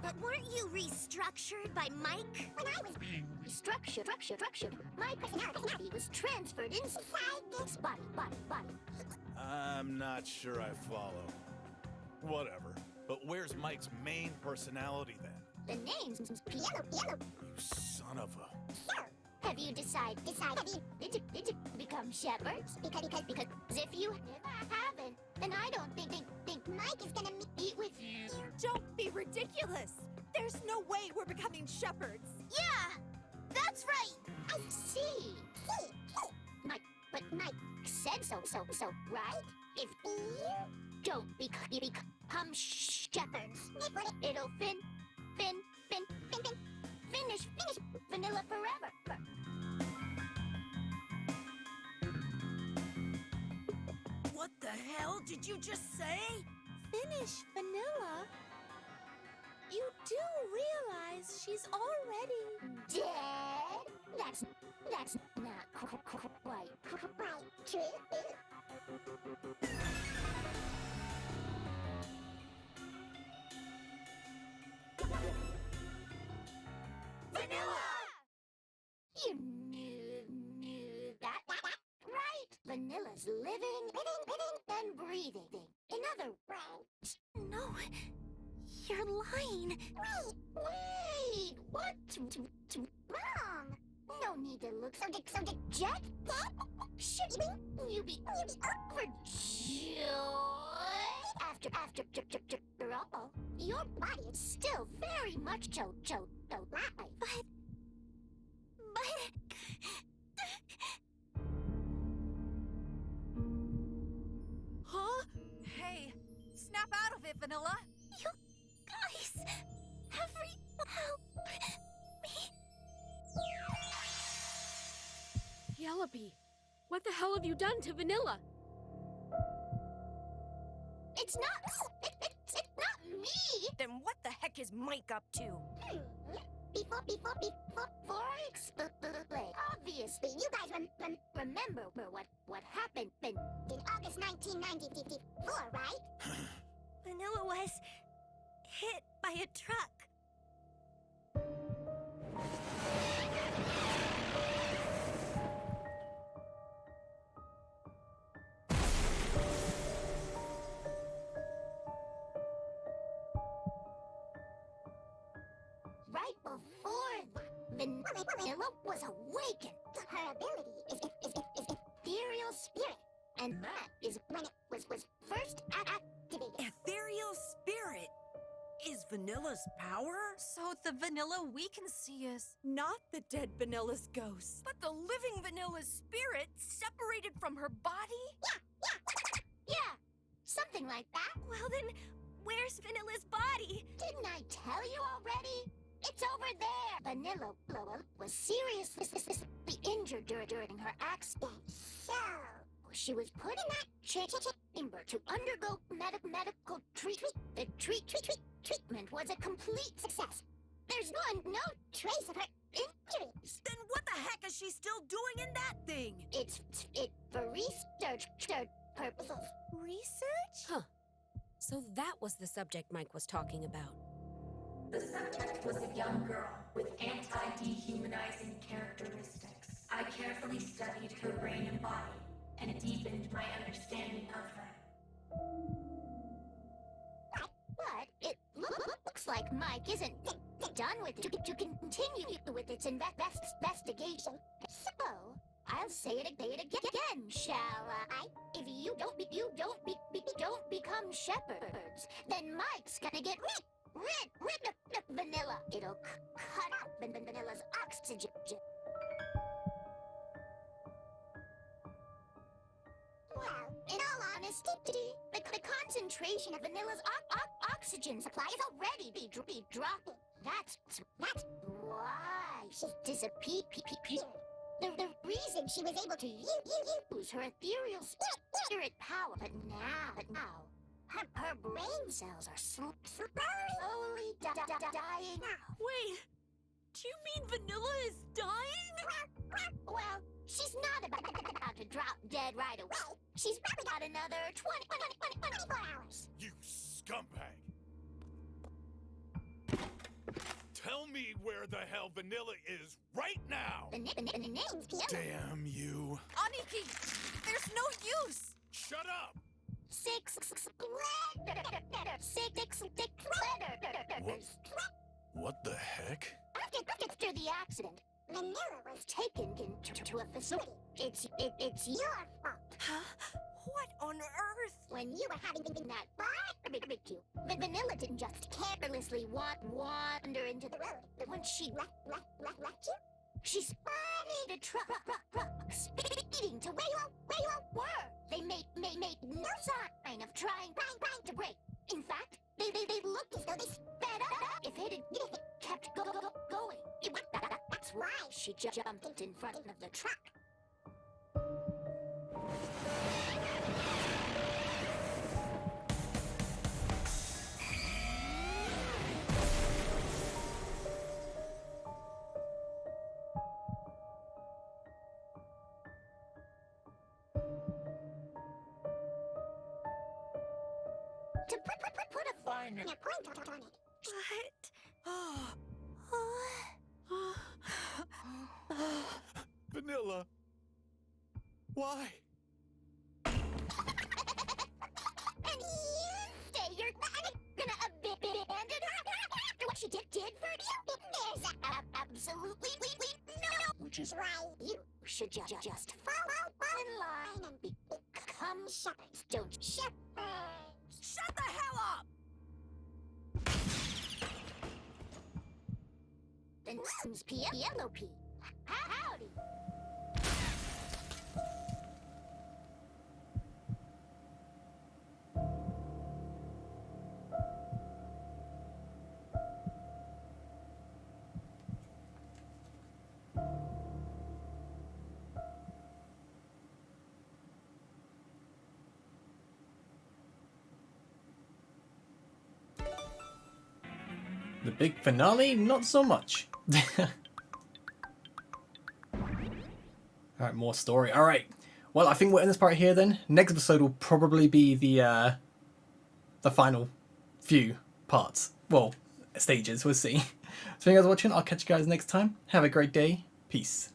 But weren't you restructured by Mike? When I was structured, my personality was transferred inside this body. I'm not sure I follow. Whatever. But where's Mike's main personality then? The name's Pielope. You son of a... So, have you decided to become shepherds? Because if you haven't, then I don't think Mike is gonna meet with you. Don't be ridiculous! There's no way we're becoming shepherds! Yeah, that's right. I see. Mike said so, right? If you don't become shepherds, it'll finish vanilla forever. What the hell did you just say? Finish vanilla? You do realize she's already... Dead? That's not quite true. Vanilla! You knew that, right? Vanilla's living and breathing. In other words... No, you're lying. Wait, what's wrong? No need to look so dejected. Should you be overjoyed? After all, your body is still very much alive. But... Huh? Hey, snap out of it, Vanilla. You guys... help me. Pielope, what the hell have you done to Vanilla? It's not me. Then what the heck is Mike up to? Before I explain, obviously, you guys remember what happened in August 1994, right? Vanilla was... hit by a truck. Right before Vanilla was awakened. Her ability is ethereal spirit, and that is when it was first activated. Ethereal spirit? Is Vanilla's power? So the Vanilla we can see is... Not the dead Vanilla's ghost. But the living Vanilla's spirit separated from her body? Yeah, something like that. Well then, where's Vanilla's body? Didn't I tell you already? It's over there! Vanilla was seriously injured during her accident. So, she was put in that chamber to undergo medical treatment. The treatment was a complete success. There's no trace of her injuries. Then what the heck is she still doing in that thing? It's for research purposes. Research? Huh. So that was the subject Mike was talking about. The subject was a young girl with anti-dehumanizing characteristics. I carefully studied her brain and body and deepened my understanding of her. But it looks like Mike isn't done with it to continue with its investigation. So, I'll say it again, shall I? If you don't become shepherds, then Mike's gonna get rid of Vanilla. It'll cut out Vanilla's oxygen. Well, in all honesty, the concentration of Vanilla's oxygen supply is already be dropping. That's why she's disappeared. The reason she was able to use her ethereal spirit power, but now her brain cells are slowly dying out. Wait, do you mean Vanilla is dying? Well, she's not about to drop dead right away. She's probably got another 24 hours. You scumbag! Tell me where the hell Vanilla is right now! The name's Pielope. Damn you! Aniki, there's no use! Shut up! What the heck? After the accident, Vanilla was taken to a facility. It's your fault. Huh? What on earth? When you were having that barbecue, Vanilla didn't just carelessly wander into the road. When she left you, she spotted a truck speeding to where you all were. They made no sign of trying to brake. In fact, they looked as though they sped up. If it had kept going, that's why she jumped in front of the truck. To put a fine point on it. What? Vanilla! Why? And you say you're gonna abandon her after what she did for you? There's absolutely no. Which is why you should just fall in line and become shepherds. Don't shepherds. Shut the hell up! The name's Pielope. Howdy. The big finale, not so much. Alright, more story. Alright. Well, I think we'll end this part here then. Next episode will probably be the final few parts. Well, stages, we'll see. So thank you guys for watching. I'll catch you guys next time. Have a great day. Peace.